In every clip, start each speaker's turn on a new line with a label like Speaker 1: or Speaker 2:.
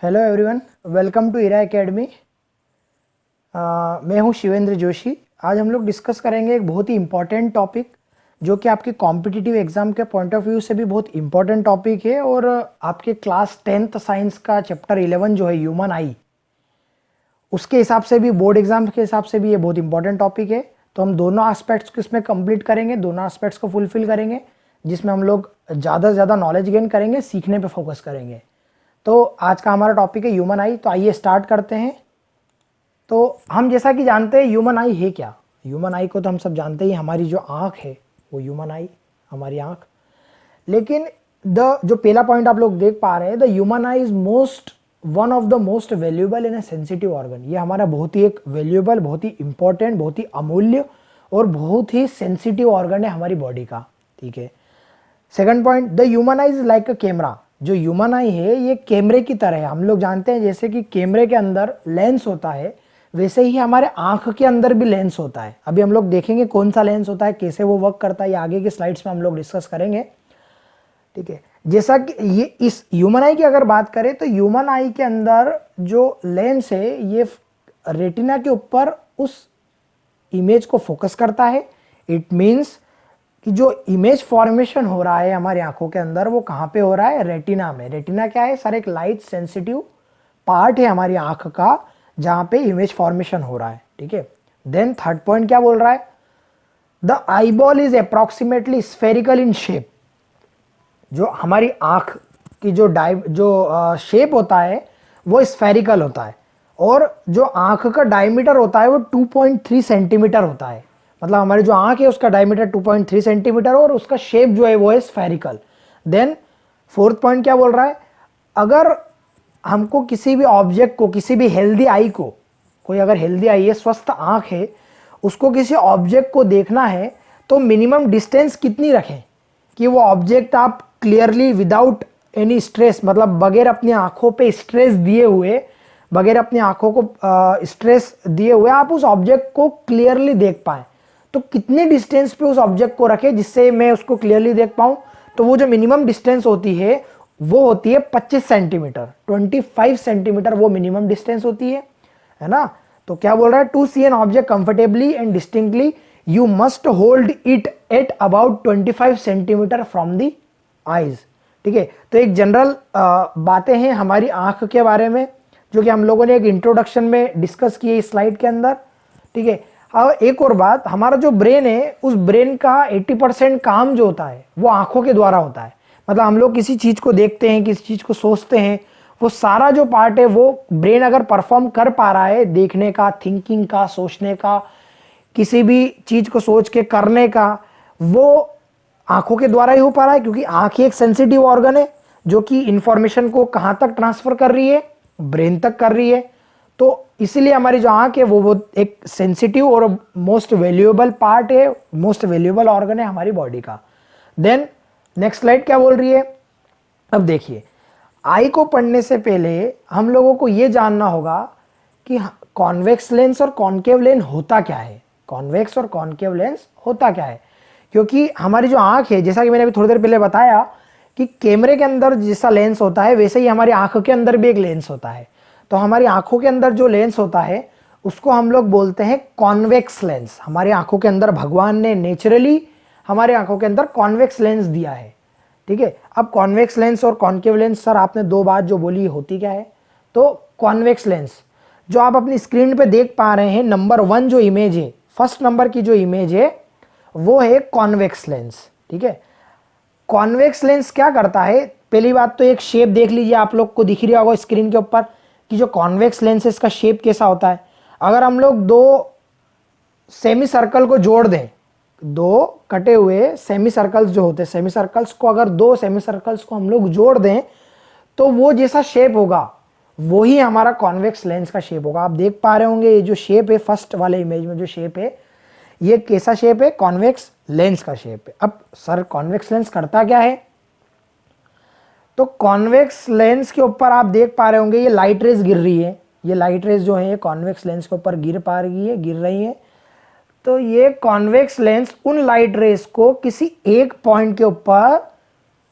Speaker 1: Hello everyone, welcome to Ira academy. मैं हूं शिवेंद्र जोशी। आज हम लोग डिस्कस करेंगे एक बहुत ही इम्पॉर्टेंट टॉपिक जो कि आपके कॉम्पिटिटिव एग्जाम के पॉइंट ऑफ व्यू से भी बहुत इम्पॉर्टेंट टॉपिक है और आपके क्लास 10th साइंस का चैप्टर 11 जो है ह्यूमन आई, उसके हिसाब से भी, बोर्ड एग्जाम के हिसाब से भी ये बहुत इंपॉर्टेंट टॉपिक है। तो हम दोनों एस्पेक्ट्स को इसमें कंप्लीट करेंगे, दोनों एस्पेक्ट्स को फुलफिल करेंगे, जिसमें हम लोग ज़्यादा से ज़्यादा नॉलेज गेन करेंगे, सीखने पे फोकस करेंगे। तो आज का हमारा टॉपिक है ह्यूमन आई। तो आइए स्टार्ट करते हैं। तो हम जैसा कि जानते हैं ह्यूमन आई है क्या। ह्यूमन आई को तो हम सब जानते ही, हमारी जो आँख है वो ह्यूमन आई, हमारी आँख। लेकिन जो पहला पॉइंट आप लोग देख पा रहे हैं, the human I is one of the most valuable in A sensitive organ. ये हमारा बहुत ही एक वैल्यूएबल, बहुत ही इंपॉर्टेंट, बहुत ही अमूल्य और बहुत ही सेंसिटिव ऑर्गन है हमारी बॉडी का। ठीक है। Second point, the human I is like a camera. जो ह्यूमन आई है ये कैमरे की तरह है। हम लोग जानते हैं जैसे कि कैमरे के अंदर लेंस होता है, वैसे ही हमारे आंख के अंदर भी लेंस होता है। अभी हम लोग देखेंगे कौन सा लेंस होता है, कैसे वो वर्क करता है, ये आगे की स्लाइड्स में हम लोग डिस्कस करेंगे। ठीक है। जैसा कि ये इस ह्यूमन आई की अगर बात करें तो ह्यूमन आई के अंदर जो लेंस है ये रेटिना के ऊपर उस इमेज को फोकस करता है। इट मीन्स कि जो इमेज फॉर्मेशन हो रहा है हमारी आंखों के अंदर, वो कहाँ पे हो रहा है? रेटिना में। रेटिना क्या है सर? एक लाइट सेंसिटिव पार्ट है हमारी आंख का जहाँ पे इमेज फॉर्मेशन हो रहा है। ठीक है। देन थर्ड पॉइंट क्या बोल रहा है? The eyeball is approximately spherical in shape. जो हमारी आंख की जो शेप होता है वो स्फेरिकल होता है, और जो आंख का डायमीटर होता है वो 2.3 सेंटीमीटर होता है। मतलब हमारी जो आंख है उसका डायमीटर 2.3 सेंटीमीटर और उसका शेप जो है वो है स्फेरिकल। देन फोर्थ पॉइंट क्या बोल रहा है? अगर हमको किसी भी ऑब्जेक्ट को, किसी भी हेल्दी आई को, कोई अगर हेल्दी आई है, स्वस्थ आंख है, उसको किसी ऑब्जेक्ट को देखना है तो मिनिमम डिस्टेंस कितनी रखें कि वो ऑब्जेक्ट आप क्लियरली विदाउट एनी स्ट्रेस, मतलब बगैर अपनी आंखों पे स्ट्रेस दिए हुए, बगैर अपनी आंखों को स्ट्रेस दिए हुए आप उस ऑब्जेक्ट को क्लियरली देख पाए, तो कितने डिस्टेंस पे उस ऑब्जेक्ट को रखें जिससे मैं उसको क्लियरली देख पाऊं? तो वो जो मिनिमम डिस्टेंस होती है वो होती है 25 सेंटीमीटर, 25 सेंटीमीटर वो मिनिमम डिस्टेंस होती है ना। तो क्या बोल रहा है? To see an object comfortably and distinctly you must hold it at about 25 centimetre from the eyes. ठीक है। तो एक जनरल बातें हैं हमारी आंख के बारे में जो कि हम लोगों ने एक इंट्रोडक्शन में डिस्कस की है इस स्लाइड के अंदर। ठीक है। अब एक और बात, हमारा जो ब्रेन है उस ब्रेन का 80% काम जो होता है वो आंखों के द्वारा होता है। मतलब हम लोग किसी चीज को देखते हैं, किसी चीज को सोचते हैं, वो सारा जो पार्ट है वो ब्रेन अगर परफॉर्म कर पा रहा है, देखने का, थिंकिंग का, सोचने का, किसी भी चीज को सोच के करने का, वो आंखों के द्वारा ही हो पा रहा है, क्योंकि आंख एक सेंसिटिव ऑर्गन है जो कि इंफॉर्मेशन को कहां तक ट्रांसफर कर रही है? ब्रेन तक कर रही है। तो इसीलिए हमारी जो आंख है वो एक सेंसिटिव और मोस्ट वैल्यूएबल पार्ट है, मोस्ट वैल्यूएबल ऑर्गन है हमारी बॉडी का। देन नेक्स्ट स्लाइड क्या बोल रही है? अब देखिए, आई को पढ़ने से पहले हम लोगों को यह जानना होगा कि कॉन्वेक्स लेंस और कॉन्केव लेंस होता क्या है। कॉन्वेक्स और कॉन्केव लेंस होता क्या है? क्योंकि हमारी जो आंख है, जैसा कि मैंने अभी थोड़ी देर पहले बताया कि कैमरे के अंदर जैसा लेंस होता है वैसे ही हमारी आंख के अंदर भी एक लेंस होता है। तो हमारी आंखों के अंदर जो लेंस होता है उसको हम लोग बोलते हैं कॉन्वेक्स लेंस। हमारी आंखों के अंदर भगवान ने नेचुरली हमारे आंखों के अंदर कॉन्वेक्स लेंस दिया है। ठीक है। अब कॉन्वेक्स लेंस और कॉन्केव लेंस, सर आपने दो बात जो बोली होती क्या है? तो कॉन्वेक्स लेंस जो आप अपनी स्क्रीन पे देख पा रहे हैं, नंबर 1 जो इमेज है, फर्स्ट नंबर की जो इमेज है वो है कॉन्वेक्स लेंस। ठीक है। कॉन्वेक्स लेंस क्या करता है? पहली बात तो एक शेप देख लीजिए, आप लोग को दिख रहा होगा स्क्रीन के ऊपर कि जो कॉन्वेक्स लेंस है इसका शेप कैसा होता है। अगर हम लोग दो सेमी सर्कल को जोड़ दें, दो कटे हुए सेमी सर्कल्स जो होते हैं, सेमी सर्कल्स को, अगर दो सेमी सर्कल्स को हम लोग जोड़ दें तो वो जैसा शेप होगा वो ही हमारा कॉन्वेक्स लेंस का शेप होगा। आप देख पा रहे होंगे ये जो शेप है, फर्स्ट वाले इमेज में जो शेप है, ये कैसा शेप है? कॉन्वेक्स लेंस का शेप है। अब सर कॉन्वेक्स लेंस करता क्या है? तो कॉन्वेक्स लेंस के ऊपर आप देख पा रहे होंगे ये लाइट रेज गिर रही है। ये लाइट रेज जो है कॉन्वेक्स लेंस के ऊपर गिर रही है। तो ये कॉन्वेक्स लेंस उन लाइट रेज को किसी एक पॉइंट के ऊपर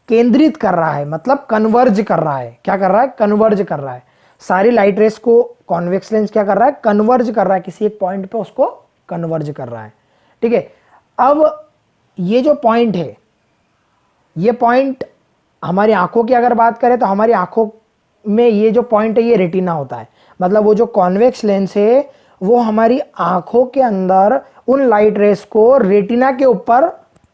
Speaker 1: केंद्रित कर रहा है, मतलब कन्वर्ज कर रहा है। क्या कर रहा है? कन्वर्ज कर रहा है। सारी लाइट रेस को कॉन्वेक्स लेंस क्या कर रहा है, कन्वर्ज कर रहा है, किसी एक पॉइंट पे उसको कन्वर्ज कर रहा है। ठीक है, अब ये जो पॉइंट है, ये पॉइंट हमारी आंखों की अगर बात करें तो हमारी आंखों में ये जो पॉइंट है ये रेटिना होता है। मतलब वो जो कॉन्वेक्स लेंस है वो हमारी आंखों के अंदर उन लाइट रेस को रेटिना के ऊपर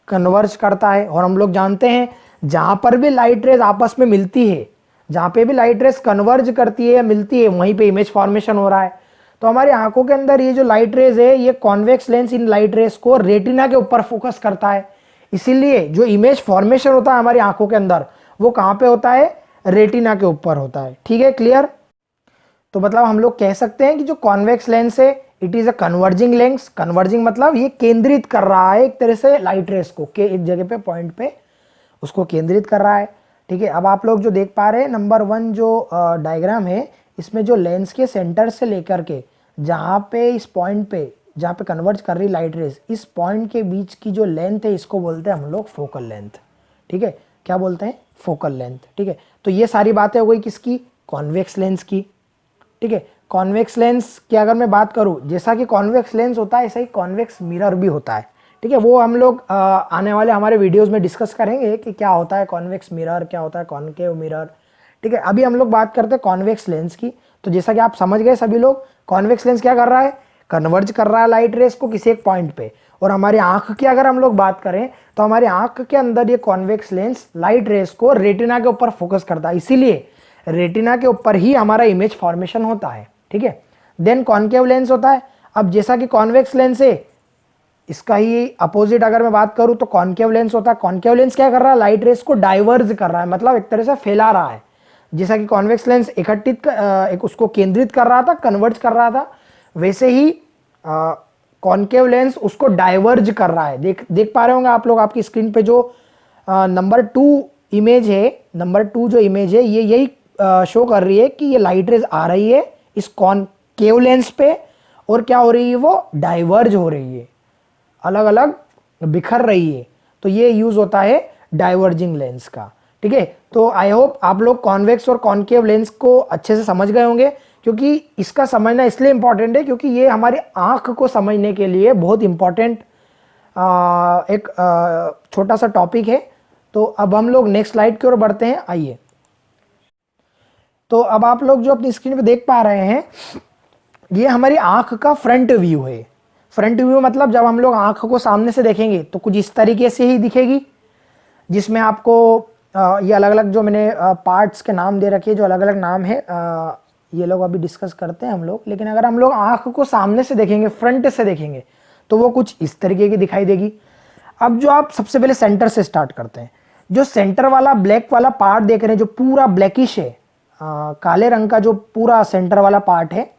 Speaker 1: कन्वर्ज करता है। और हम लोग जानते हैं जहां पर भी लाइट रेस आपस में मिलती है, जहां पे भी लाइट रेस कन्वर्ज करती है या मिलती है, वहीं पे इमेज फॉर्मेशन हो रहा है। तो हमारी आंखों के अंदर ये जो लाइट रेस है, ये convex lens in light rays को रेटिना के ऊपर फोकस करता है। इसीलिए जो इमेज फॉर्मेशन होता है हमारी आंखों के अंदर, वो कहां पे होता है, रेटिना के ऊपर होता है। ठीक है, क्लियर। तो मतलब हम लोग कह सकते हैं कि जो कॉन्वेक्स लेंस है it is a converging lens. Converging मतलब ये केंद्रित कर रहा है एक तरह से लाइट रेस को, के एक जगह पे पॉइंट पे उसको केंद्रित कर रहा है। ठीक है, अब आप लोग जो देख पा रहे हैं नंबर 1 जो डायग्राम है, इसमें जो लेंस के सेंटर से लेकर के जहाँ पे इस पॉइंट पे जहाँ पे कन्वर्ज कर रही लाइट रेस, इस पॉइंट के बीच की जो लेंथ है इसको बोलते हैं हम लोग फोकल लेंथ। ठीक है, क्या बोलते हैं, फोकल लेंथ। ठीक है, तो ये सारी बातें हो गई किसकी, कॉन्वेक्स लेंस की। ठीक है, कॉन्वेक्स लेंस की अगर मैं बात करूं, जैसा कि कॉन्वेक्स लेंस होता है ऐसा ही कॉन्वेक्स मिरर भी होता है। ठीक है, वो हम लोग आने वाले हमारे वीडियोस में डिस्कस करेंगे कि क्या होता है कॉन्वेक्स मिरर, क्या होता है कॉन्केव मिरर। ठीक है, अभी हम लोग बात करते हैं कॉन्वेक्स लेंस की। तो जैसा कि आप समझ गए सभी लोग, कॉन्वेक्स लेंस क्या कर रहा है, कन्वर्ज कर रहा है लाइट रेस को किसी एक पॉइंट पे। और हमारी आंख की अगर हम लोग बात करें तो हमारी आंख के अंदर ये कॉन्वेक्स लेंस लाइट रेस को रेटिना के ऊपर फोकस करता है, इसीलिए रेटिना के ऊपर ही हमारा इमेज फॉर्मेशन होता है। ठीक है, देन कॉन्केव लेंस होता है। अब जैसा कि कॉन्वेक्स लेंस है, इसका ही अपोजिट अगर मैं बात करूं तो कॉन्केव लेंस होता है। कॉन्केव लेंस क्या कर रहा है, लाइट रेस को डाइवर्ज कर रहा है, मतलब एक तरह से फैला रहा है। जैसा कि कॉन्वेक्स लेंस एक उसको केंद्रित कर रहा था, कन्वर्ज कर रहा था, वैसे ही कॉन्केव लेंस उसको डाइवर्ज कर रहा है। देख पा रहे होंगे आप लोग आपकी स्क्रीन पे जो नंबर 2 इमेज है, नंबर 2 जो इमेज है ये यही शो कर रही है कि ये लाइट रेज आ रही है इस कॉन्केव लेंस पे, और क्या हो रही है, वो डाइवर्ज हो रही है, अलग अलग बिखर रही है। तो ये यूज होता है डाइवर्जिंग लेंस का। ठीक है, तो आई होप आप लोग कॉन्वेक्स और कॉन्केव लेंस को अच्छे से समझ गए होंगे, क्योंकि इसका समझना इसलिए इंपॉर्टेंट है क्योंकि ये हमारी आंख को समझने के लिए बहुत इंपॉर्टेंट एक छोटा सा टॉपिक है। तो अब हम लोग नेक्स्ट स्लाइड की ओर बढ़ते हैं, आइए। तो अब आप लोग जो अपनी स्क्रीन पे देख पा रहे हैं ये हमारी आंख का फ्रंट व्यू है। फ्रंट व्यू मतलब जब हम लोग आंख को सामने से देखेंगे तो कुछ इस तरीके से ही दिखेगी, जिसमें आपको ये अलग अलग जो मैंने पार्ट्स के नाम दे रखे हैं, जो अलग अलग नाम है, ये लोग अभी डिस्कस करते हैं हम लोग। लेकिन अगर हम लोग आंख को सामने से देखेंगे, फ्रंट से देखेंगे, तो वो कुछ इस तरीके की दिखाई देगी। अब जो आप सबसे पहले सेंटर से स्टार्ट करते हैं, जो सेंटर वाला ब्लैक वाला पार्ट देख रहे हैं जो पूरा ब्लैकिश है, काले रंग का जो पूरा सेंटर वाला पार्ट है,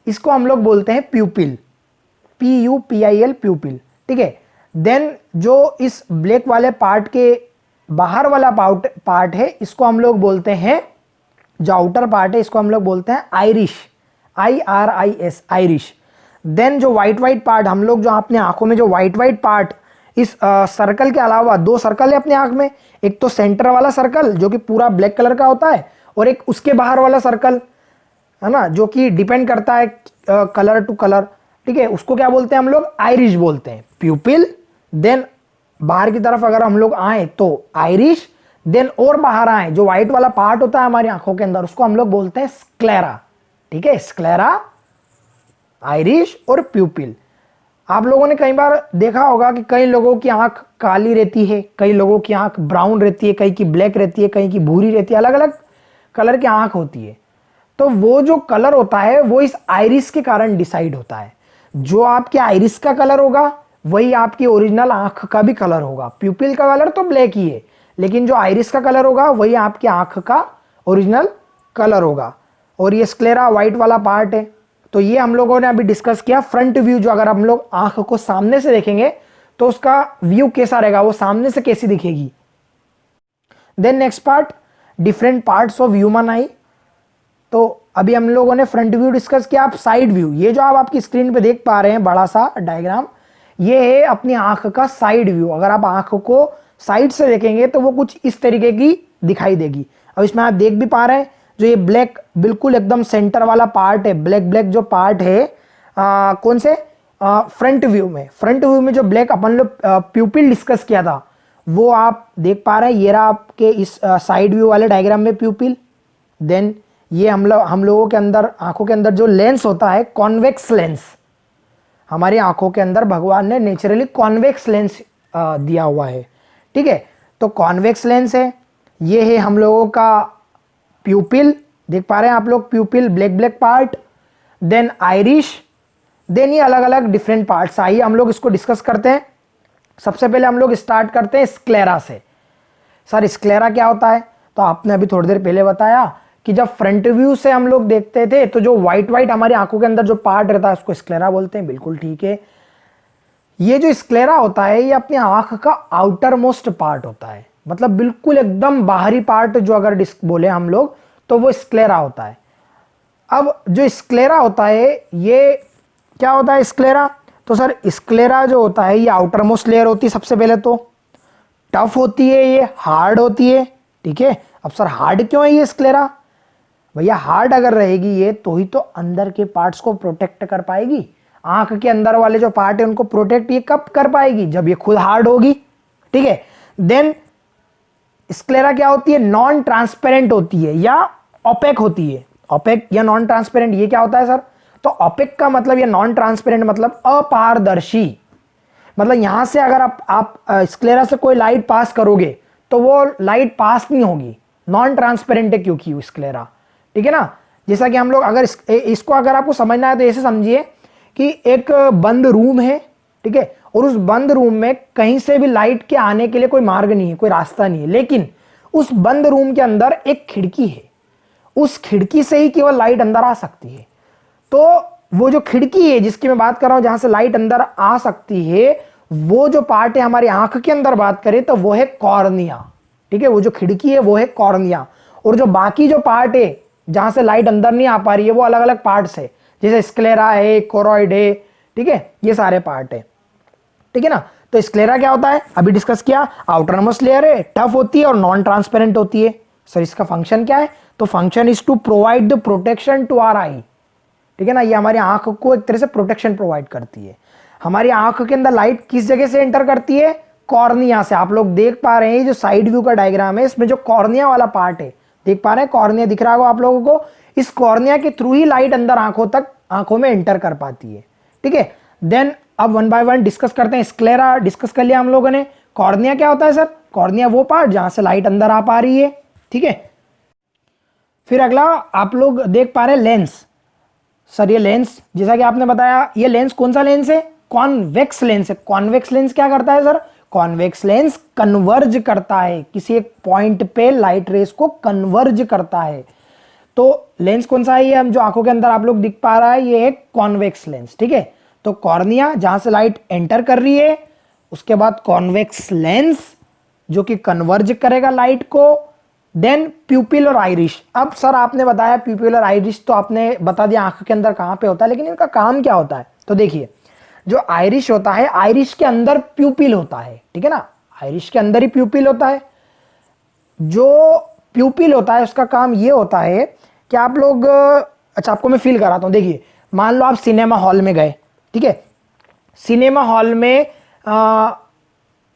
Speaker 1: इसको हम लोग बोलते हैं प्यूपिल, PUPIL, प्यूपिल। ठीक है, देन जो इस ब्लैक वाले पार्ट के बाहर वाला पार्ट है इसको हम लोग बोलते हैं, जो आउटर पार्ट है इसको हम लोग बोलते हैं आइरिश, IRIS, आइरिश। देन जो व्हाइट पार्ट, हम लोग जो अपने आंखों में जो व्हाइट पार्ट, इस सर्कल के अलावा 2 सर्कल है अपनी आंख में, एक तो सेंटर वाला सर्कल जो कि पूरा ब्लैक कलर का होता है, और एक उसके बाहर वाला सर्कल है ना, जो कि डिपेंड करता है कलर टू कलर। ठीक है, उसको क्या बोलते हैं हम लोग, आइरिश बोलते हैं, प्यूपिल। देन बाहर की तरफ अगर हम लोग आए तो आइरिश, देन और बाहर आए जो व्हाइट वाला पार्ट होता है हमारी आंखों के अंदर उसको हम लोग बोलते हैं स्क्लेरा। ठीक है, स्क्लेरा, आइरिश और प्यूपिल। आप लोगों ने कई बार देखा होगा कि कई लोगों की आंख काली रहती है, कई लोगों की आंख ब्राउन रहती है, कई की ब्लैक रहती है, कई की भूरी रहती है, अलग अलग कलर की आंख होती है। तो वो जो कलर होता है वो इस आइरिस के कारण डिसाइड होता है। जो आपके आइरिस का कलर होगा वही आपकी ओरिजिनल आंख का भी कलर होगा। प्यूपिल का कलर तो ब्लैक ही है, लेकिन जो आइरिस का कलर होगा वही आपकी आंख का ओरिजिनल कलर होगा। और ये स्क्लेरा व्हाइट वाला पार्ट है। तो ये हम लोगों ने अभी डिस्कस किया फ्रंट व्यू, जो अगर हम लोग आंख को सामने से देखेंगे तो उसका व्यू कैसा रहेगा, वो सामने से कैसी दिखेगी। Then next part, different parts of human eye. तो अभी हम लोगों ने फ्रंट व्यू डिस्कस किया। आप साइड व्यू, ये जो आप आपकी स्क्रीन पे देख पा रहे हैं बड़ा सा डायग्राम, ये है अपनी आंख का साइड व्यू। अगर आप आंख को साइड से देखेंगे तो वो कुछ इस तरीके की दिखाई देगी। अब इसमें आप देख भी पा रहे हैं जो ये ब्लैक बिल्कुल एकदम सेंटर वाला पार्ट है, ब्लैक ब्लैक जो पार्ट है कौन से फ्रंट व्यू में जो ब्लैक अपन लोग प्यूपिल डिस्कस किया था वो आप देख पा रहे हैं। ये रहा आपके इस साइड व्यू वाले डायग्राम में प्यूपिल। देन ये हम लोगों के अंदर आंखों के अंदर जो लेंस होता है कॉन्वेक्स लेंस, हमारी आंखों के अंदर भगवान ने नेचुरली कॉन्वेक्स लेंस दिया हुआ है, ठीक है। तो कॉन्वेक्स लेंस है, ये है हम लोगों का प्यूपिल, देख पा रहे हैं आप लोग pupil black black part. Then iris, then ये अलग अलग डिफरेंट पार्ट्स। आइए हम लोग इसको डिस्कस करते हैं। सबसे पहले हम लोग स्टार्ट करते हैं स्क्लेरा से। सर स्क्लेरा क्या होता है? तो आपने अभी थोड़ी देर पहले बताया कि जब फ्रंट व्यू से हम लोग देखते थे तो जो व्हाइट व्हाइट हमारी आंखों के अंदर जो पार्ट रहता है उसको स्क्लेरा बोलते हैं, बिल्कुल ठीक है। ये जो स्क्लेरा होता है ये अपनी आंख का आउटर मोस्ट पार्ट होता है, मतलब बिल्कुल एकदम बाहरी पार्ट जो अगर बोले हम लोग तो वो स्क्लेरा होता है। अब जो स्क्लेरा होता है ये क्या होता है स्क्लेरा? तो सर स्क्लेरा जो होता है ये आउटर मोस्ट लेयर होती है, सबसे पहले तो टफ होती है, ये हार्ड होती है, ठीक है। अब सर हार्ड क्यों है ये स्क्लेरा? भैया हार्ड अगर रहेगी ये तो ही तो अंदर के पार्ट्स को प्रोटेक्ट कर पाएगी। आंख के अंदर वाले जो पार्ट है उनको प्रोटेक्ट ये कब कर पाएगी? जब ये खुद हार्ड होगी, ठीक है। देन स्क्लेरा क्या होती है? नॉन ट्रांसपेरेंट होती है या ओपेक होती है। ओपेक या नॉन ट्रांसपेरेंट ये क्या होता है सर? तो ओपेक का मतलब या नॉन ट्रांसपेरेंट मतलब अपारदर्शी, मतलब यहां से अगर आप स्क्लेरा से कोई लाइट पास करोगे तो वो लाइट पास नहीं होगी, नॉन ट्रांसपेरेंट है क्योंकि स्क्लेरा, ठीक है ना। जैसा कि हम लोग अगर इसको अगर आपको समझना है तो ऐसे समझिए कि एक बंद रूम है, ठीक है, और उस बंद रूम में कहीं से भी लाइट के आने के लिए कोई मार्ग नहीं है, कोई रास्ता नहीं है, लेकिन उस बंद रूम के अंदर एक खिड़की है, उस खिड़की से ही केवल लाइट अंदर आ सकती है। तो वो जो खिड़की है जिसकी मैं बात कर रहा हूं जहां से लाइट अंदर आ सकती है, वो जो पार्ट है हमारी आंख के अंदर बात करें तो वो है कॉर्निया, ठीक है। वो जो खिड़की है वो है कॉर्निया, और जो बाकी जो पार्ट है जहां से लाइट अंदर नहीं आ पा रही है वो अलग अलग पार्ट्स है, जैसे स्क्लेरा है, कोरॉइड है, ठीक है, ये सारे पार्ट है, ठीक है ना। तो स्क्लेरा क्या होता है अभी डिस्कस किया, आउटर मोस्ट लेयर है, टफ होती है और नॉन ट्रांसपेरेंट होती है। सर इसका फंक्शन क्या है? तो function is to provide the protection to our eye, ठीक है ना। ये हमारी आंख को एक तरह से प्रोटेक्शन प्रोवाइड करती है। हमारी आंख के अंदर लाइट किस जगह से एंटर करती है? कॉर्निया से। आप लोग देख पा रहे हैं जो साइड व्यू का डायग्राम है इसमें जो कॉर्निया वाला पार्ट है, देख पा रहे हैं कॉर्निया दिख रहा होगा आप लोगों को, इस कॉर्निया के थ्रू ही लाइट अंदर आंखों में एंटर कर पाती है, ठीक है। देन अब वन बाय वन डिस्कस करते हैं। स्क्लेरा डिस्कस कर लिया हम लोगों ने। कॉर्निया क्या होता है सर? कॉर्निया वो पार्ट जहां से लाइट अंदर आ पा रही है, ठीक है। फिर अगला आप लोग देख पा रहे हैं लेंस। सर ये लेंस जैसा कि आपने बताया ये लेंस कौन सा लेंस है? कॉन्वेक्स लेंस है। कॉन्वेक्स लेंस क्या करता है सर? कॉन्वेक्स लेंस कन्वर्ज करता है, किसी एक पॉइंट पे लाइट रेस को कन्वर्ज करता है। तो लेंस कौन सा है? ये हम जो आंखों के अंदर आप लोग दिख पा रहा है ये है कॉन्वेक्स लेंस, ठीक है। तो कॉर्निया जहां से लाइट एंटर कर रही है, उसके बाद कॉन्वेक्स लेंस जो कि कन्वर्ज करेगा लाइट को, देन प्यूपिल और आइरिश। अब सर आपने बताया प्यूपिल और आइरिश तो आपने बता दिया आंख के अंदर कहां पे होता है, लेकिन इनका काम क्या होता है? तो देखिए जो आइरिश होता है, आइरिश के अंदर प्यूपिल होता है, ठीक है ना, आइरिश के अंदर ही प्यूपिल होता है। जो प्यूपिल होता है उसका काम ये होता है कि आप लोग अच्छा आपको मैं फील कराता हूं। देखिए मान लो आप सिनेमा हॉल में गए, ठीक है, सिनेमा हॉल में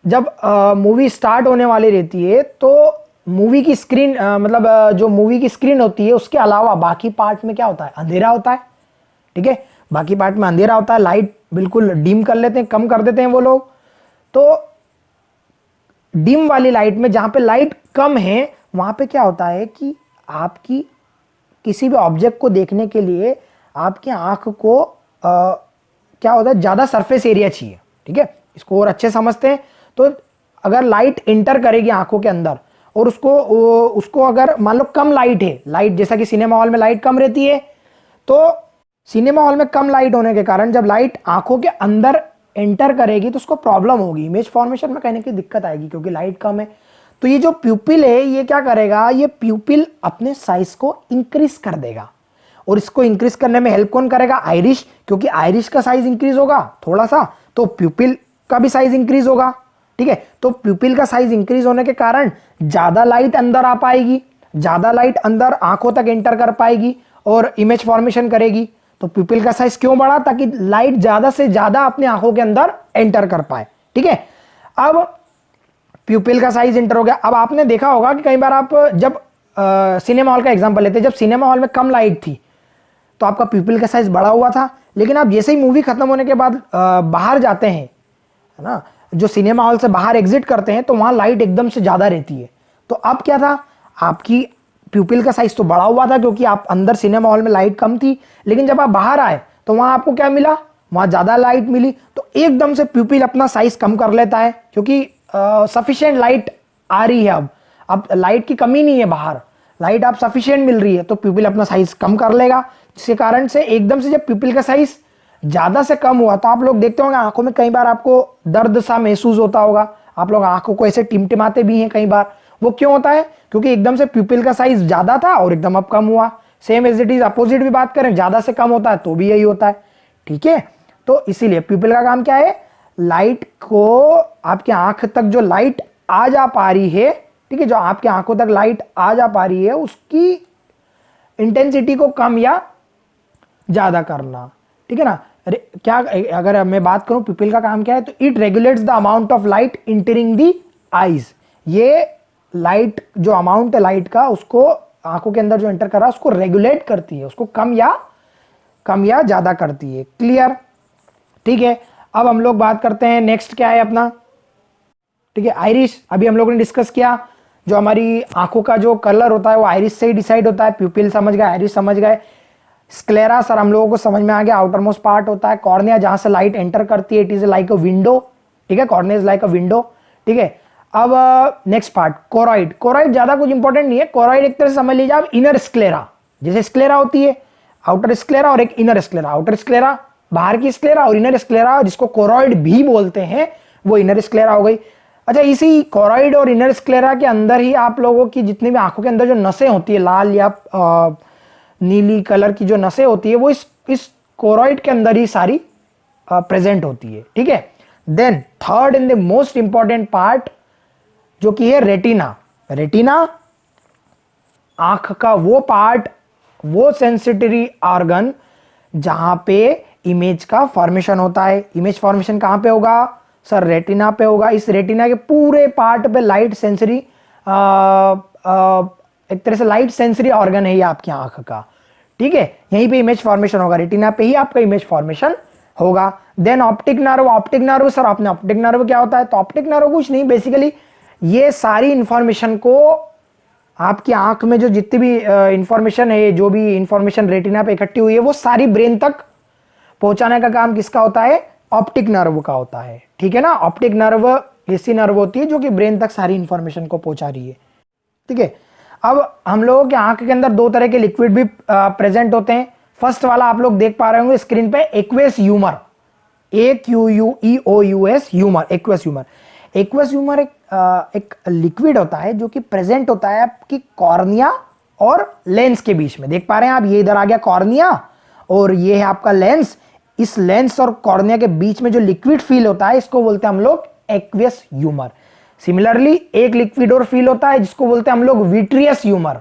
Speaker 1: जब मूवी स्टार्ट होने वाली रहती है तो मूवी की स्क्रीन मतलब जो मूवी की स्क्रीन होती है उसके अलावा बाकी पार्ट में क्या होता है? अंधेरा होता है, ठीक है, बाकी पार्ट में अंधेरा होता है, लाइट बिल्कुल डिम कर लेते हैं, कम कर देते हैं वो लोग। तो डिम वाली लाइट में जहां पे लाइट कम है वहां पे क्या होता है कि आपकी किसी भी ऑब्जेक्ट को देखने के लिए आपकी आंख को क्या होता है, ज्यादा सरफेस एरिया चाहिए, ठीक है। इसको और अच्छे समझते हैं तो अगर लाइट इंटर करेगी आंखों के अंदर और उसको अगर मान लो कम लाइट है, लाइट जैसा कि सिनेमा हॉल में लाइट कम रहती है, तो सिनेमा हॉल में कम लाइट होने के कारण जब लाइट आंखों के अंदर एंटर करेगी तो उसको प्रॉब्लम होगी, इमेज फॉर्मेशन में कहने की दिक्कत आएगी क्योंकि लाइट कम है। तो ये जो प्यूपिल है ये क्या करेगा? ये प्यूपिल अपने साइज को इंक्रीज कर देगा, और इसको इंक्रीज करने में हेल्प कौन करेगा? आइरिश, क्योंकि आइरिश का साइज इंक्रीज होगा थोड़ा सा तो प्यूपिल का भी साइज इंक्रीज होगा, ठीक है। तो प्यूपिल का साइज इंक्रीज होने के कारण ज्यादा लाइट अंदर आ पाएगी। ज्यादा लाइट अंदर आंखों तक एंटर कर पाएगी और इमेज फॉर्मेशन करेगी। तो प्यूपिल का साइज क्यों बढ़ा? ताकि लाइट ज्यादा से ज्यादा अपने आंखों के अंदर एंटर कर पाए। ठीक है, अब प्यूपिल का साइज एंटर हो गया। अब आपने देखा होगा कि कई बार आप जब सिनेमा हॉल का एग्जांपल लेते हैं, जब सिनेमा हॉल में कम लाइट थी तो आपका प्यूपिल का साइज बड़ा हुआ था, लेकिन आप जैसे ही मूवी खत्म होने के बाद बाहर जाते हैं, है ना, जो सिनेमा हॉल से बाहर एग्जिट करते हैं, तो वहां लाइट एकदम से ज्यादा रहती है। तो अब क्या था, आपकी प्यूपिल का साइज तो बड़ा हुआ था क्योंकि आप अंदर सिनेमा हॉल में लाइट कम थी, लेकिन जब आप बाहर आए तो वहां आपको क्या मिला, वहां ज्यादा लाइट मिली, तो एकदम से प्यूपिल अपना साइज कम कर लेता है क्योंकि सफिशिएंट लाइट आ रही है। अब लाइट की कमी नहीं है, बाहर लाइट आप सफिशिएंट मिल रही है, तो प्यूपिल अपना साइज कम कर लेगा। जिसके कारण से एकदम से जब प्यूपिल का साइज ज्यादा से कम हुआ तो आप लोग देखते होंगे आंखों में कई बार आपको दर्द सा महसूस होता होगा, आप लोग आंखों को ऐसे टिमटिमाते भी हैं कई बार। वो क्यों होता है? क्योंकि एकदम से प्यूपिल का साइज ज्यादा था और एकदम अब कम हुआ। Same as it is opposite भी बात करें, ज्यादा से कम होता है तो भी यही होता है। ठीक है, तो इसीलिए प्यूपिल का काम क्या है, लाइट को, आपके आंख तक जो लाइट आ जा पा रही है, ठीक है, जो आपके आंखों तक लाइट आ जा पा रही है उसकी इंटेंसिटी को कम या ज्यादा करना। ठीक है ना। क्या, अगर मैं बात करूं प्यूपिल का काम क्या है, तो it regulates the amount of light entering the eyes. ये लाइट, जो अमाउंट है लाइट का, उसको आंखों के अंदर जो एंटर कर रहा है उसको रेगुलेट करती है, उसको कम या ज्यादा करती है। क्लियर? ठीक है, अब हम लोग बात करते हैं नेक्स्ट क्या है अपना। ठीक है, आइरिस अभी हम लोगों ने डिस्कस किया। जो हमारी आंखों का जो कलर होता है वो आइरिस से ही डिसाइड होता है। प्यूपिल समझ गए, आइरिस समझ गए। स्क्लेरा सर हम लोगों को समझ में आ गया, आउटर मोस्ट पार्ट होता है। कॉर्निया जहां से लाइट एंटर करती है, it is like a window. ठीक है, cornea is like a window. ठीक है, अब नेक्स्ट पार्ट कोरॉइड। कोरॉइड ज्यादा कुछ इंपॉर्टेंट नहीं है। कोरॉइड एक तरह से समझ लीजिए आप इनर स्क्लेरा, जैसे स्क्लेरा होती है आउटर स्क्लेरा और एक इनर स्क्लेरा। आउटर स्क्लेरा बाहर की स्क्लेरा और इनर स्क्लेरा जिसको कोरॉइड भी बोलते हैं, वो इनर स्क्लेरा हो गई। अच्छा, इसी कोरॉइड और इनर स्क्लेरा के अंदर ही आप लोगों की जितनी भी आंखों के अंदर जो नसें होती है, लाल या नीली कलर की जो नसें होती है, वो इस कोरॉइड के अंदर ही सारी प्रेजेंट होती है। ठीक है, then third in the most important part जो कि है रेटिना। रेटिना आंख का वो पार्ट, वो सेंसिटिव ऑर्गन जहां पे इमेज का फॉर्मेशन होता है। इमेज फॉर्मेशन कहां पे होगा सर? रेटिना पे होगा। इस रेटिना के पूरे पार्ट पे लाइट सेंसरी, एक तरह से लाइट सेंसरी ऑर्गन है ये आपकी आंख का। ठीक है, यहीं पे इमेज फॉर्मेशन होगा, रेटिना पे ही आपका इमेज फॉर्मेशन होगा। Then optic nerve. Optic nerve sir आपने, ऑप्टिक नर्व क्या होता है? तो ऑप्टिक नर्व कुछ नहीं, बेसिकली ये सारी इंफॉर्मेशन को, आपकी आंख में जो जितनी भी इंफॉर्मेशन है, जो भी इंफॉर्मेशन रेटिना पे इकट्ठी हुई है, वो सारी ब्रेन तक पहुंचाने का काम किसका होता है? ऑप्टिक नर्व का होता है। ठीक है ना। ऑप्टिक नर्व ऐसी नर्व होती है जो कि ब्रेन तक सारी इंफॉर्मेशन को पहुंचा रही है। ठीक है, अब हम लोगों के आंख के अंदर दो तरह के लिक्विड भी प्रेजेंट होते हैं। फर्स्ट वाला आप लोग देख पा रहे होंगे स्क्रीन पे, aqueous humour, AQUEOUS humour, aqueous humour. Aqueous humour एक लिक्विड होता है जो कि प्रेजेंट होता है आपकी कॉर्निया और लेंस के बीच में। देख पा रहे हैं आप, ये इधर आ गया कॉर्निया और ये है आपका लेंस। इस लेंस और कॉर्निया के बीच में जो लिक्विड फील होता है, इसको बोलते हैं हम लोग एक्वेस ह्यूमर। सिमिलरली एक लिक्विड और फील होता है जिसको बोलते हैं हम लोग विट्रियस ह्यूमर।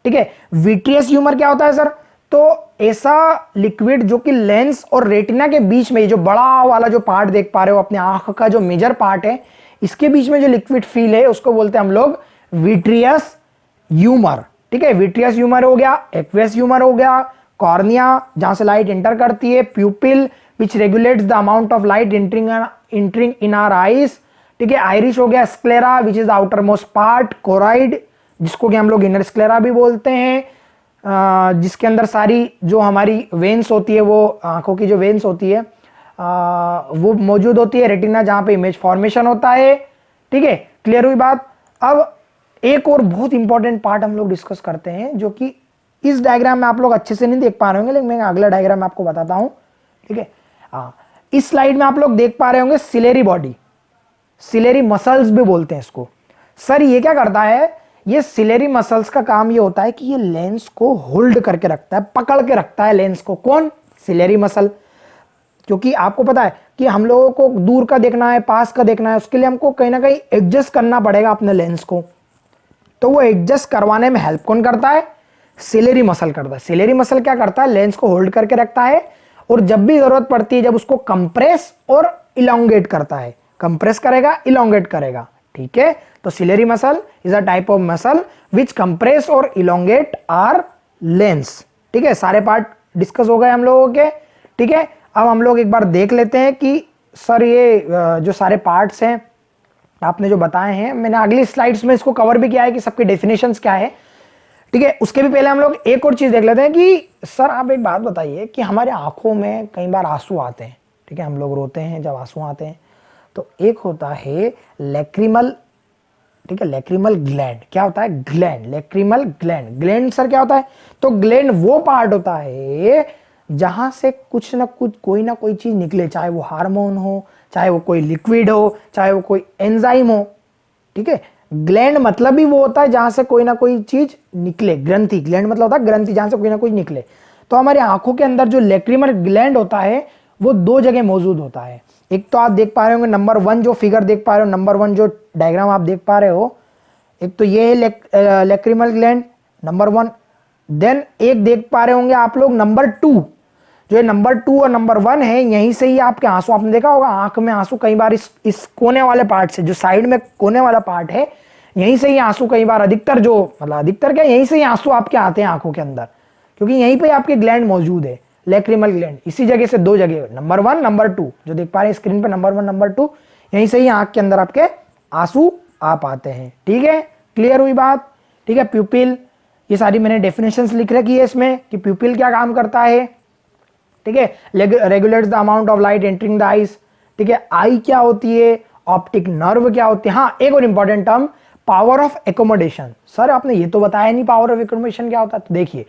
Speaker 1: ठीक है, विट्रियस ह्यूमर क्या होता है सर? तो ऐसा लिक्विड जो कि लेंस और रेटिना के बीच में, जो बड़ा वाला जो पार्ट देख पा रहे हो अपने आंख का, जो मेजर पार्ट है, इसके बीच में जो लिक्विड फील है उसको बोलते हैं हम लोग विट्रियस ह्यूमर। ठीक है, विट्रियस ह्यूमर हो गया, एक्वेस ह्यूमर हो गया, कॉर्निया जहां से लाइट एंटर करती है, pupil which regulates the amount of light entering in our eyes. ठीक है, आइरिश हो गया, sclera which is the outer most part, choroid जिसको कि हम लोग इनर स्क्लेरा भी बोलते हैं, जिसके अंदर सारी जो हमारी वेन्स होती है, वो आंखों की जो वेन्स होती है वो मौजूद होती है। रेटिना जहां पे इमेज फॉर्मेशन होता है। ठीक है, क्लियर हुई बात। अब एक और बहुत इंपॉर्टेंट पार्ट हम लोग डिस्कस करते हैं जो कि इस डायग्राम में आप लोग अच्छे से नहीं देख पा रहे होंगे, लेकिन मैं अगला डायग्राम आपको बताता हूं। ठीक है, इस स्लाइड में आप लोग देख पा रहे होंगे सिलेरी बॉडी, सिलेरी मसल्स भी बोलते हैं इसको। सर ये क्या करता है? ये सिलेरी मसल्स का काम ये होता है कि ये लेंस को होल्ड करके रखता है, पकड़ के रखता है लेंस को। कौन? Ciliary muscle. क्योंकि आपको पता है कि हम लोगों को दूर का देखना है, पास का देखना है, उसके लिए हमको कहीं ना कहीं एडजस्ट करना पड़ेगा अपने लेंस को। तो वो एडजस्ट करवाने में हेल्प कौन करता है? सिलेरी मसल करता है। सिलेरी मसल क्या करता है? लेंस को होल्ड करके रखता है और जब भी जरूरत पड़ती है जब उसको कंप्रेस और इलोंगेट करता है, कंप्रेस करेगा, इलोंगेट करेगा, ठीक है। तो ciliary muscle is a type of muscle which compress और इलोंगेट आर लेंस, ठीक है। सारे पार्ट डिस्कस हो गए हम लोगों के, ठीक है। अब हम लोग एक बार देख लेते हैं कि सर ये जो सारे पार्ट्स हैं आपने जो बताए हैं, मैंने अगली स्लाइड्स में इसको कवर भी किया है कि सबकी डेफिनेशंस क्या है, ठीक है। उसके भी पहले हम लोग एक और चीज देख लेते हैं कि सर आप एक बात बताइए कि हमारे आंखों में कई बार आंसू आते हैं, ठीक है, हम लोग रोते हैं जब आंसू आते हैं। तो एक होता है लैक्रिमल, ठीक है, लैक्रिमल ग्लैंड। क्या होता है? Gland, lacrimal gland. Gland sir क्या होता है? तो ग्लैंड वो पार्ट होता है जहां से कुछ ना कुछ कोई ना कोई चीज निकले, चाहे वो हार्मोन हो, चाहे वो कोई लिक्विड हो, चाहे वो कोई एंजाइम हो, ठीक है। ग्लैंड मतलब ही वो होता है जहां से कोई ना कोई चीज निकले। ग्रंथि, ग्लैंड मतलब होता है ग्रंथि, जहां से कोई ना कोई निकले। तो हमारी आंखों के अंदर जो लैक्रिमल ग्लैंड होता है वो दो जगह मौजूद होता है। एक तो आप देख पा रहे होंगे नंबर 1 जो फिगर देख पा रहे हो, नंबर 1 जो डायग्राम आप देख पा रहे हो, एक तो ये है लैक्रिमल ग्लैंड नंबर 1। देन एक देख पा रहे होंगे आप लोग नंबर 2, जो नंबर 2 और नंबर 1 है, यहीं से ही आपके आंसू, आपने देखा होगा आंख में आंसू कई बार इस कोने वाले पार्ट से, जो साइड में कोने वाला पार्ट है, यहीं से ही आंसू कई बार, अधिकतर जो मतलब अधिकतर क्या, यहीं से ही आंसू आपके आते हैं आंखों के अंदर, क्योंकि यहीं पे आपके ग्लैंड मौजूद है, लैक्रिमल ग्लैंड। इसी जगह से दो जगह, नंबर 1 नंबर 2 जो देख पा रहे हैं स्क्रीन पे, नंबर 1 नंबर 2, यहीं से ही आंख के अंदर आपके आंसू आ पाते हैं, ठीक है। क्लियर हुई बात? ठीक है। प्यूपिल, ये सारी मैंने डेफिनेशंस लिख रखी है इसमें कि प्यूपिल क्या काम करता है, ठीक है। Regulates the amount of light entering the eyes, ठीक है। आई क्या होती है, ऑप्टिक नर्व क्या होती है। हाँ, एक और important term, power of accommodation. Sir आपने ये तो बताया नहीं पावर ऑफ एकोमोडेशन क्या होता है। तो देखिए,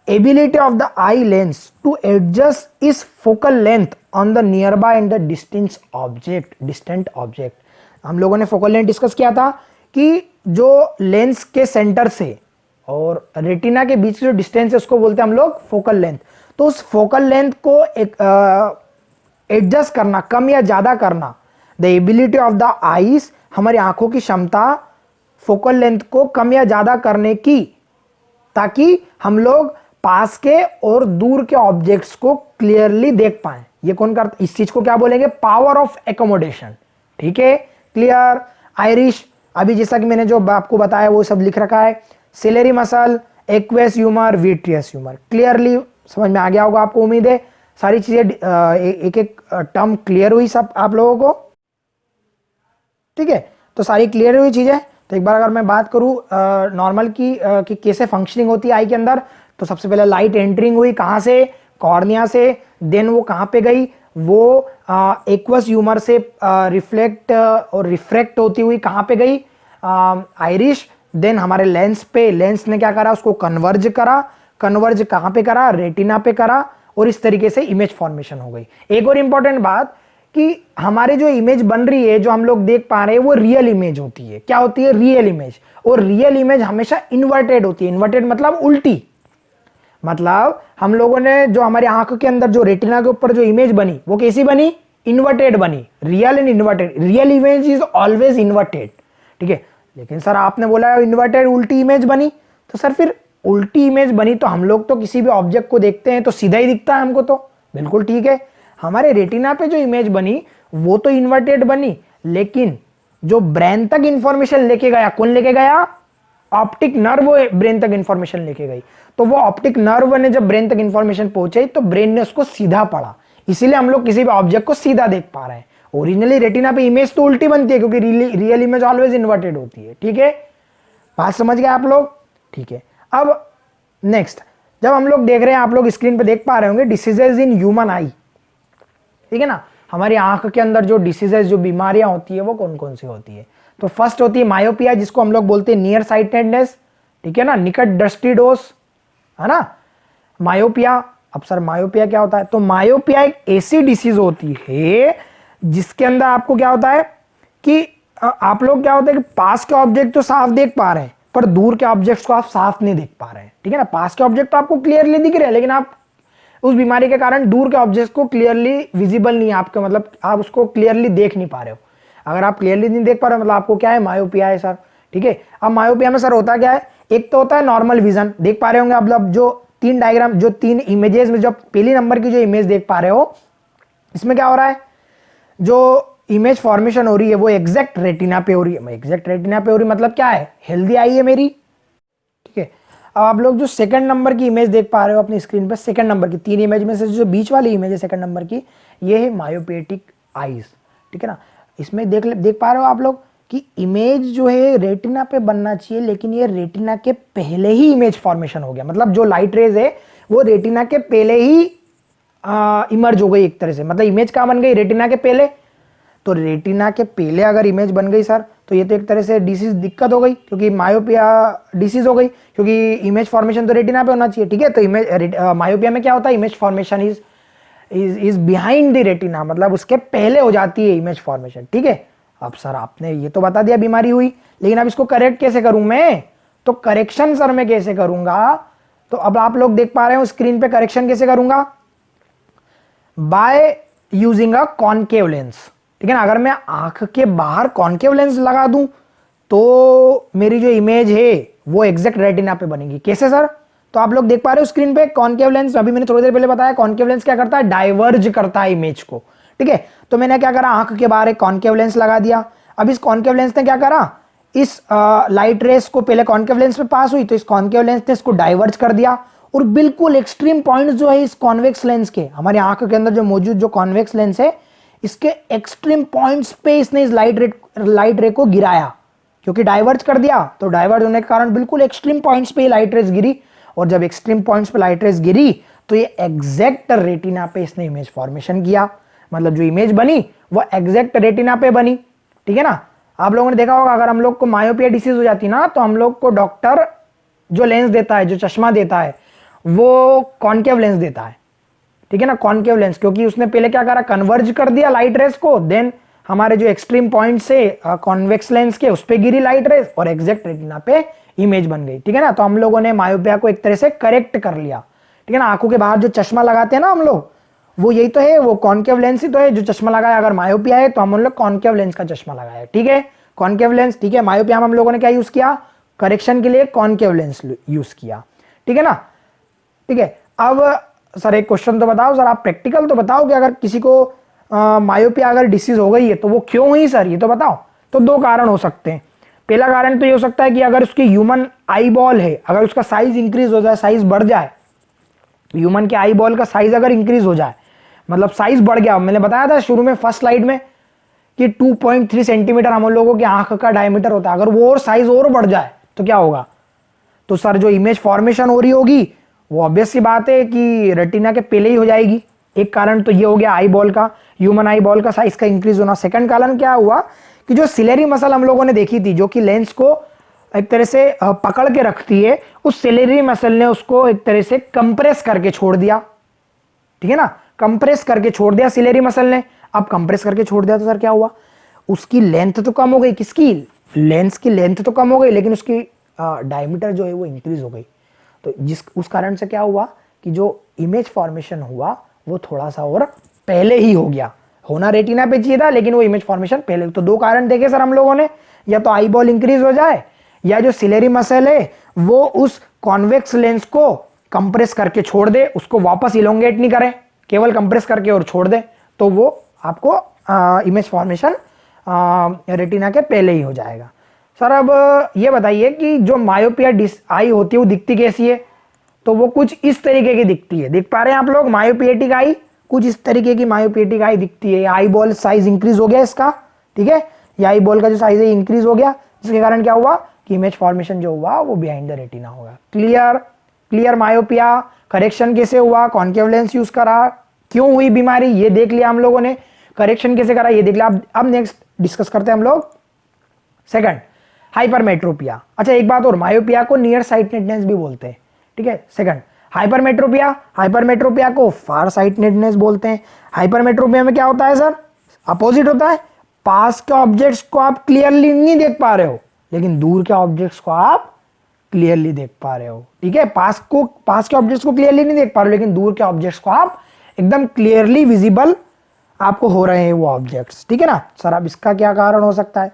Speaker 1: ability of the eye lens to adjust its focal length on the nearby and the distant object. हम लोगों ने फोकल लेंथ डिस्कस किया था कि जो लेंस के सेंटर से और रेटिना के बीच जो डिस्टेंस है उसको बोलते हैं हम लोग फोकल लेंथ। तो उस फोकल लेंथ को एडजस्ट करना, कम या ज्यादा करना, the ability of the eyes, हमारी आंखों की क्षमता फोकल लेंथ को कम या ज्यादा करने की, ताकि हम लोग पास के और दूर के ऑब्जेक्ट्स को क्लियरली देख पाएं। ये कौन करता, इस चीज को क्या बोलेंगे? पावर ऑफ एकोमोडेशन, ठीक है। क्लियर? आयरिश, अभी जैसा कि मैंने जो आपको बताया वो सब लिख रखा है। Ciliary muscle, aqueous humour, vitreous humour, clearly समझ में आ गया होगा आपको, उम्मीद है। सारी चीजें एक एक टर्म क्लियर हुई सब आप लोगों को, ठीक है। तो सारी क्लियर हुई चीजें। तो एक बार अगर मैं बात करूं नॉर्मल की कि कैसे फंक्शनिंग होती है आई के अंदर, तो सबसे पहले लाइट एंटरिंग हुई कहां से? कॉर्निया से। देन वो कहां पे गई? वो एक्वस ह्यूमर से रिफ्लेक्ट और रिफ्रैक्ट होती हुई कहां पे गई? आइरिश। देन हमारे लेंस पे, लेंस ने क्या करा? उसको कन्वर्ज करा। कन्वर्ज कहां पे करा? रेटिना पे करा, और इस तरीके से इमेज फॉर्मेशन हो गई। एक और इंपॉर्टेंट बात कि हमारे जो इमेज बन रही है, जो हम लोग देख पा रहे हैं, वो रियल इमेज होती है। क्या होती है? Real image. और रियल इमेज हमेशा इन्वर्टेड होती है। इन्वर्टेड मतलब उल्टी। मतलब हम लोगों ने जो हमारी आंख के अंदर जो रेटिना के ऊपर जो इमेज बनी, वो कैसी बनी? इन्वर्टेड बनी। Real and inverted. Real image is always inverted, ठीक है। लेकिन सर आपने बोला इन्वर्टेड उल्टी इमेज बनी, तो सर फिर उल्टी इमेज बनी तो हम लोग तो किसी भी ऑब्जेक्ट को देखते हैं तो सीधा ही दिखता है हमको, तो बिल्कुल ठीक है। हमारे रेटिना पे जो इमेज बनी वो तो इन्वर्टेड बनी, लेकिन जो ब्रेन तक इंफॉर्मेशन लेके गया, कौन लेके गया? ऑप्टिक नर्व ब्रेन तक इंफॉर्मेशन लेके गई। तो वो ऑप्टिक नर्व ने जब ब्रेन तक इंफॉर्मेशन पहुंचाई तो ब्रेन ने उसको सीधा पढ़ा, इसीलिए हम लोग किसी भी ऑब्जेक्ट को सीधा देख पा रहे हैं। ओरिजिनली रेटिना पे इमेज तो उल्टी बनती है, क्योंकि रियल इमेज ऑलवेज इन्वर्टेड होती है, ठीक है। बात समझ गए आप लोग? ठीक है। अब नेक्स्ट, जब हम लोग देख रहे हैं, आप लोग स्क्रीन पे देख पा रहे होंगे डिसीजेज इन ह्यूमन आई, ठीक है ना। हमारी आंख के अंदर जो डिसीजेज, जो बीमारियां होती है, वो कौन कौन सी होती है? तो फर्स्ट होती है मायोपिया, जिसको हम लोग बोलते हैं नियर साइटेडनेस, ठीक है ना, निकट दृष्टि दोष, है ना, मायोपिया। अब सर मायोपिया क्या होता है? तो मायोपिया एक ऐसी डिसीज होती है जिसके अंदर आपको क्या होता है कि आप लोग क्या होता है कि पास के ऑब्जेक्ट तो साफ देख पा रहे हैं, पर दूर के ऑब्जेक्ट्स को आप साफ नहीं देख पा रहे हैं, ठीक है ना। पास के ऑब्जेक्ट तो आपको क्लियरली दिख रहे हैं, लेकिन आप उस बीमारी के कारण दूर के ऑब्जेक्ट्स को क्लियरली विजिबल नहीं है आपके, मतलब आप उसको क्लियरली देख नहीं पा रहे हो। अगर आप क्लियरली नहीं देख पा रहे हो, मतलब आपको क्या है? मायोपिया है सर। ठीक है। अब मायोपिया में सर होता क्या है, एक तो होता है नॉर्मल विजन, देख पा रहे होंगे आप लोग जो तीन डायग्राम, जो तीन इमेजेस में जो पहली नंबर की जो इमेज देख पा रहे हो, इसमें क्या हो रहा है, जो इमेज फॉर्मेशन हो रही है वो एग्जैक्ट रेटिना पे हो रही है। एग्जैक्ट रेटिना पे हो रही है मतलब क्या है, हेल्दी आई है मेरी, ठीक है। अब आप लोग जो सेकंड नंबर की इमेज देख पा रहे हो अपनी स्क्रीन पर, सेकंड नंबर की तीन इमेज में से जो बीच वाली इमेज है सेकंड नंबर की, ये है मायोपेटिक आईज, ठीक है ना। इसमें देख पा रहे हो आप लोग कि इमेज जो है रेटिना पे बनना चाहिए, लेकिन ये रेटिना के पहले ही इमेज फॉर्मेशन हो गया। मतलब जो लाइट रेज है वो रेटिना के पहले ही इमर्ज हो गई एक तरह से। मतलब इमेज कहाँ बन गई, रेटिना के पहले। तो रेटिना के पहले अगर इमेज बन गई सर, तो ये तो एक तरह से डिसीज दिक्कत हो गई, क्योंकि मायोपिया डिसीज हो गई, क्योंकि इमेज फॉर्मेशन तो रेटिना पे होना चाहिए, ठीक है। तो इमेज मायोपिया में क्या होता है, image formation is behind the retina, मतलब उसके पहले हो जाती है इमेज फॉर्मेशन, ठीक है। अब सर आपने ये तो बता दिया बीमारी हुई, लेकिन अब इसको करेक्ट कैसे करूं मैं, तो करेक्शन सर मैं कैसे करूंगा, तो अब आप लोग देख पा रहे हो स्क्रीन पे, करेक्शन कैसे करूंगा, by using a concave lens, ठीक है ना। अगर मैं आंख के बाहर कॉनकेव लेंस लगा दूं तो मेरी जो इमेज है वो एग्जैक्ट रेटिना पे बनेगी। कैसे सर, तो आप लोग देख पा रहे हो स्क्रीन पे कॉनकेव लेंस, अभी मैंने थोड़ी देर पहले बताया कॉनकेव लेंस क्या करता है, डाइवर्ज करता है इमेज को, ठीक है। तो मैंने क्या करा, आंख के बाहर एक कॉनकेव लेंस लगा दिया। अब इस कॉनकेव लेंस ने क्या करा, इस लाइट रेस को पहले कॉनकेव लेंस पे पास हुई, तो इस कॉनकेव लेंस ने इसको डाइवर्ज कर दिया, और बिल्कुल एक्सट्रीम पॉइंट जो है इस कॉन्वेक्स लेंस के, हमारी आंख के अंदर जो मौजूद जो कॉन्वेक्स लेंस है, इसके एक्सट्रीम पॉइंट्स पे इसने इस लाइट रे को गिराया, क्योंकि डाइवर्ज कर दिया, तो डाइवर्ज होने के कारण बिल्कुल एक्सट्रीम पॉइंट्स पे लाइट रेस गिरी, और जब एक्सट्रीम पॉइंट्स पे लाइट रेस गिरी तो ये एग्जैक्ट रेटिना पे इसने इमेज फॉर्मेशन किया। मतलब जो इमेज बनी वो एग्जैक्ट रेटिना पे बनी, ठीक है ना। आप लोगों ने देखा होगा अगर हम लोग को मायोपिया डिसीज हो जाती ना, तो हम लोग को डॉक्टर जो लेंस देता है, जो चश्मा देता है, वो कॉनकेव लेंस देता है, ठीक है ना, कॉनकेव लेंस, क्योंकि उसने पहले क्या करा, कन्वर्ज कर दिया लाइट रेस को, देन हमारे जो एक्सट्रीम पॉइंट से कॉन्वेक्स लेंस के उस पे गिरी लाइट रेस और एग्जैक्ट रेटिना पे इमेज बन गई, ठीक है ना। तो हम लोगों ने मायोपिया को एक तरह से करेक्ट कर लिया, ठीक है ना। आंखों के बाहर जो चश्मा लगाते हैं ना हम लोग, वो यही तो है, वो कॉनकेव लेंस ही तो है जो चश्मा लगाया। अगर मायोपिया है तो हम लोग कॉनकेव लेंस का चश्मा लगाया, ठीक है, कॉनकेव लेंस, ठीक है। मायोपिया में हम लोगों ने क्या यूज किया, करेक्शन के लिए कॉनकेव लेंस यूज किया, ठीक है ना, ठीक है। अब सर एक क्वेश्चन तो बताओ सर, आप प्रैक्टिकल तो बताओ कि अगर किसी को मायोपिया अगर डिसीज हो गई है तो वो क्यों हुई सर, ये तो बताओ। तो दो कारण हो सकते हैं। पहला कारण तो ये हो सकता है कि अगर उसकी ह्यूमन आई बॉल है, अगर उसका साइज इंक्रीज हो जाए, साइज बढ़ जाए, ह्यूमन के आई बॉल का साइज अगर इंक्रीज हो जाए, मतलब साइज बढ़ गया, मैंने बताया था शुरू में फर्स्ट स्लाइड में कि 2.3 सेंटीमीटर हम लोगों की आंख का डायमीटर होता है, अगर वो और साइज और बढ़ जाए तो क्या होगा, तो सर जो इमेज फॉर्मेशन हो रही होगी वो ऑब्वियस सी बात है कि रेटिना के पहले ही हो जाएगी। एक कारण तो ये हो गया आई बॉल का, ह्यूमन आई बॉल का साइज का इंक्रीज होना। सेकंड कारण क्या हुआ कि जो सिलेरी मसल हम लोगों ने देखी थी, जो कि लेंस को एक तरह से पकड़ के रखती है, उस सिलेरी मसल ने उसको एक तरह से कंप्रेस करके छोड़ दिया, ठीक है ना, कंप्रेस करके छोड़ दिया सिलेरी मसल ने। अब कंप्रेस करके छोड़ दिया तो सर क्या हुआ, उसकी लेंथ तो कम हो गई, किसकी, लेंस की लेंथ तो कम हो गई, लेकिन उसकी डायमीटर जो है वो इंक्रीज हो गई। तो उस कारण से क्या हुआ कि जो इमेज फॉर्मेशन हुआ वो थोड़ा सा और पहले ही हो गया। होना रेटिना पे चाहिए था, लेकिन वो इमेज फॉर्मेशन पहले। तो दो कारण देखे सर हम लोगों ने, या तो आई बॉल इंक्रीज हो जाए, या जो सिलेरी मसल है वो उस कॉन्वेक्स लेंस को कंप्रेस करके छोड़ दे, उसको वापस इलोंगेट नहीं करे, केवल कंप्रेस करके और छोड़ दे, तो वो आपको इमेज फॉर्मेशन रेटिना के पहले ही हो जाएगा। सर अब ये बताइए कि जो मायोपिया आई होती है वो दिखती कैसी है, तो वो कुछ इस तरीके की दिखती है। देख पा रहे हैं आप लोग मायोपिएटिक आई, कुछ इस तरीके की मायोपिएटिक आई दिखती है। आई बॉल साइज इंक्रीज हो गया इसका, ठीक है, ये आई बॉल का जो साइज है इंक्रीज हो गया, जिसके कारण क्या हुआ कि इमेज फॉर्मेशन जो हुआ वो बिहाइंड द रेटिना होगा। Clear, clear. मायोपिया करेक्शन कैसे हुआ, कॉनकेव लेंस यूज करा, क्यों हुई बीमारी ये देख लिया हम लोगों ने, करेक्शन कैसे करा ये देख लिया। अब नेक्स्ट डिस्कस करते हैं हम लोग सेकंड, हाइपरमेट्रोपिया। अच्छा एक बात और, मायोपिया को नियर साइटेडनेस भी बोलते हैं, ठीक है। सेकंड हाइपरमेट्रोपिया, हाइपरमेट्रोपिया को फार साइटेडनेस बोलते हैं। हाइपरमेट्रोपिया में क्या होता है सर, अपोजिट होता है, पास के ऑब्जेक्ट्स को आप क्लियरली नहीं देख पा रहे हो, लेकिन दूर के ऑब्जेक्ट्स को आप क्लियरली देख पा रहे हो, ठीक है। पास के ऑब्जेक्ट्स को क्लियरली नहीं देख पा रहे हो, लेकिन दूर के ऑब्जेक्ट्स को आप एकदम क्लियरली विजिबल आपको हो रहे हैं वो ऑब्जेक्ट्स, ठीक है ना। सर अब इसका क्या कारण हो सकता है,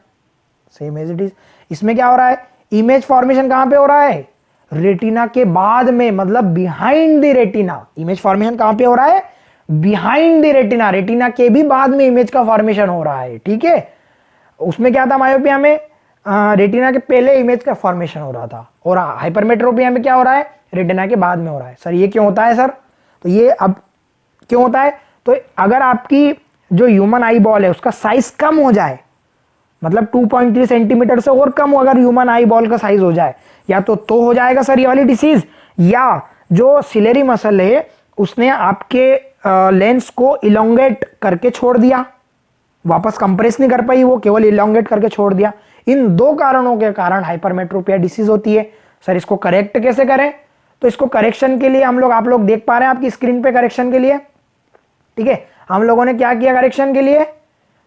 Speaker 1: सेम एज इट इज। इसमें क्या हो रहा है, इमेज फॉर्मेशन कहां पे हो रहा है, रेटिना के बाद में, मतलब behind the retina. Image formation कहां पे हो रहा है, बिहाइंड द रेटिना, रेटिना के भी बाद में इमेज का फॉर्मेशन हो रहा है, ठीक है। उसमें क्या था मायोपिया में, रेटिना के पहले इमेज का फॉर्मेशन हो रहा था, और हाइपरमेट्रोपिया में क्या हो रहा है, रेटिना के बाद में हो रहा है। सर ये क्यों होता है सर, तो ये अब क्यों होता है, तो अगर आपकी जो ह्यूमन आई बॉल है उसका साइज कम हो जाए, मतलब 2.3 सेंटीमीटर से और कम अगर ह्यूमन आई बॉल का साइज हो जाए, या तो हो जाएगा सर ये वाली डिसीज, या जो सिलेरी मसल है उसने आपके लेंस को इलोंगेट करके छोड़ दिया, वापस कंप्रेस नहीं कर पाई, वो केवल इलोंगेट करके छोड़ दिया। इन दो कारणों के कारण हाइपरमेट्रोपिया डिसीज होती है। सर इसको करेक्ट कैसे करें, तो इसको करेक्शन के लिए हम लोग, आप लोग देख पा रहे हैं आपकी स्क्रीन पे करेक्शन के लिए, ठीक है। हम लोगों ने क्या किया करेक्शन के लिए,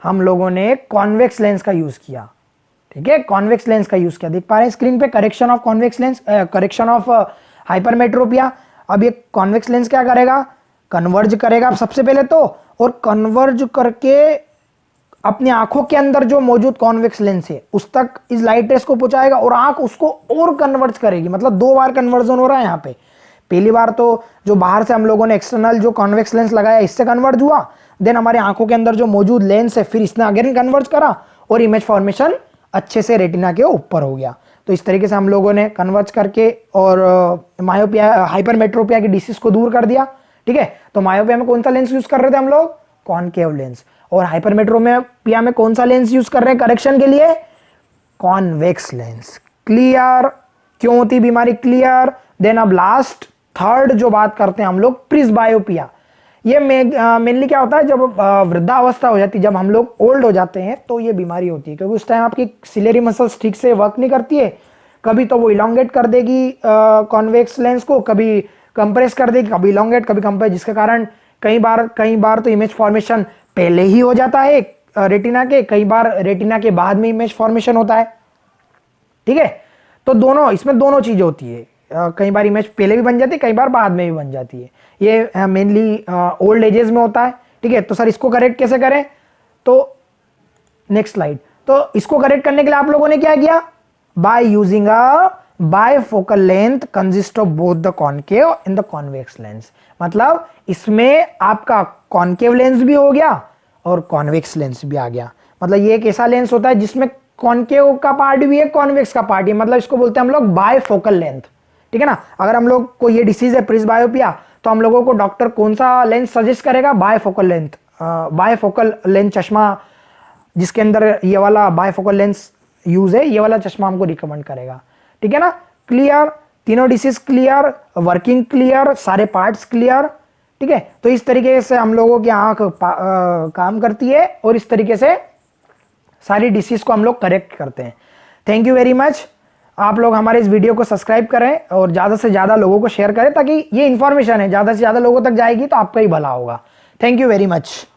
Speaker 1: हम लोगों ने कॉन्वेक्स लेंस का यूज किया, ठीक है, कॉन्वेक्स लेंस का यूज किया, देख पा रहे हैं स्क्रीन पे, correction of convex lens, correction of hypermetropia. अब ये कॉन्वेक्स लेंस क्या करेगा, कन्वर्ज करेगा सबसे पहले तो, और कन्वर्ज करके अपनी आंखों के अंदर जो मौजूद कॉन्वेक्स लेंस है उस तक इस लाइट रेस को पहुंचाएगा, और आंख उसको और कन्वर्ज करेगी, मतलब 2 बार कन्वर्जन हो रहा है यहाँ पे। पहली बार तो जो बाहर से हम लोगों ने एक्सटर्नल जो कॉन्वेक्स लेंस लगाया इससे कन्वर्ज हुआ, देन हमारी आंखों के अंदर जो मौजूद लेंस है फिर इसने अगेन कन्वर्ज करा, और इमेज फॉर्मेशन अच्छे से रेटिना के ऊपर हो गया। तो इस तरीके से हम लोगों ने कन्वर्ज करके और मायोपिया, हाइपरमेट्रोपिया की डिसीज को दूर कर दिया, ठीक है। तो मायोपिया में कौन सा लेंस यूज कर रहे थे हम लोग, कॉनकेव लेंस, और हाइपरमेट्रोपिया में कौन सा लेंस यूज कर रहे हैं करेक्शन के लिए, कॉन्वेक्स लेंस। क्लियर, क्यों होती बीमारी, क्लियर। देन अब लास्ट थर्ड जो बात करते हैं हम लोग, प्रिस्बायोपिया। ये मेनली क्या होता है, जब वृद्धावस्था हो जाती है, जब हम लोग ओल्ड हो जाते हैं तो ये बीमारी होती है, क्योंकि उस टाइम आपकी सिलेरी मसल्स ठीक से वर्क नहीं करती है, कभी तो वो इलोंगेट कर देगी कॉन्वेक्स लेंस को, कभी कंप्रेस कर देगी, कभी इलोंगेट कभी कंप्रेस, जिसके कारण कई बार तो इमेज फॉर्मेशन पहले ही हो जाता है रेटिना के, कई बार रेटिना के बाद में इमेज फॉर्मेशन होता है, ठीक है। तो दोनों, इसमें दोनों चीजें होती है, कई बार इमेज पहले भी बन जाती है, कई बार बाद में भी बन जाती है। ये मेनली ओल्ड एजेस में होता है, ठीक है। तो सर इसको करेक्ट कैसे करें, तो नेक्स्ट स्लाइड। तो इसको करेक्ट करने के लिए आप लोगों ने क्या किया, by using a bifocal length consist of both the concave and the convex lens. मतलब इसमें आपका कॉनकेव लेंस भी हो गया और कॉन्वेक्स लेंस भी आ गया। मतलब ये एक ऐसा लेंस होता है जिसमें कॉनकेव का पार्ट भी है, कॉन्वेक्स का पार्ट है, मतलब इसको बोलते हैं हम लोग बायफोकल लेंथ, ठीक है ना। अगर हम लोग को ये डिसीज है प्रिस्बायोपिया, तो हम लोगों को डॉक्टर कौन सा लेंस सजेस्ट करेगा, बायफोकल लेंथ, बायफोकल लेंस चश्मा, जिसके अंदर ये वाला बायफोकल लेंस यूज है, ये वाला चश्मा हमको रिकमेंड करेगा, ठीक है ना। क्लियर, तीनों डिसीज क्लियर, वर्किंग क्लियर, सारे पार्ट्स क्लियर, ठीक है। तो इस तरीके से हम लोगों की आंख काम करती है, और इस तरीके से सारी डिसीज को हम लोग करेक्ट करते हैं। Thank you very much. आप लोग हमारे इस वीडियो को सब्सक्राइब करें और ज्यादा से ज्यादा लोगों को शेयर करें, ताकि ये इंफॉर्मेशन है ज्यादा से ज्यादा लोगों तक जाएगी तो आपका ही भला होगा। Thank you very much.